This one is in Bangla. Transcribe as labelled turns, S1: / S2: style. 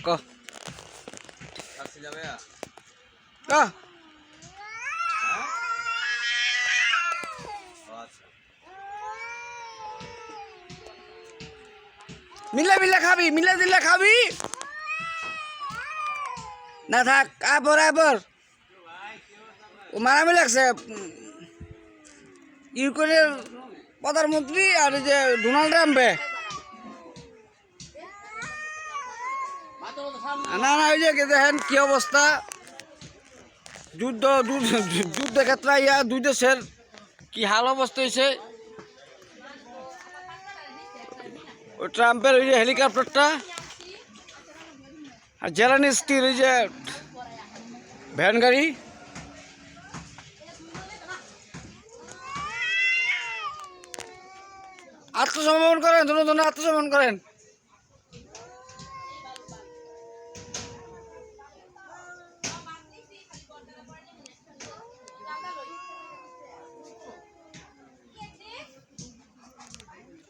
S1: ক মিলে মিলে খাবি, মিলে দিলে খাবি না। থাক আপর আপর ও মারামি লাগছে। ইউক্রেনের প্রধানমন্ত্রী আর এই যে ডোনাল্ড ট্রাম্পে না না, ওই যে দেখেন কি অবস্থা, যুদ্ধ ক্ষেত্রে ইয়া দুই দেশের কি হাল অবস্থা হয়েছে। ওই ট্রাম্পের ওই যে হেলিকপ্টারটা আর জেলানিস্কির ওই যে ভ্যান গাড়ি। আত্মসমর্পণ করেন, দুজন আত্মসমর্পণ করেন।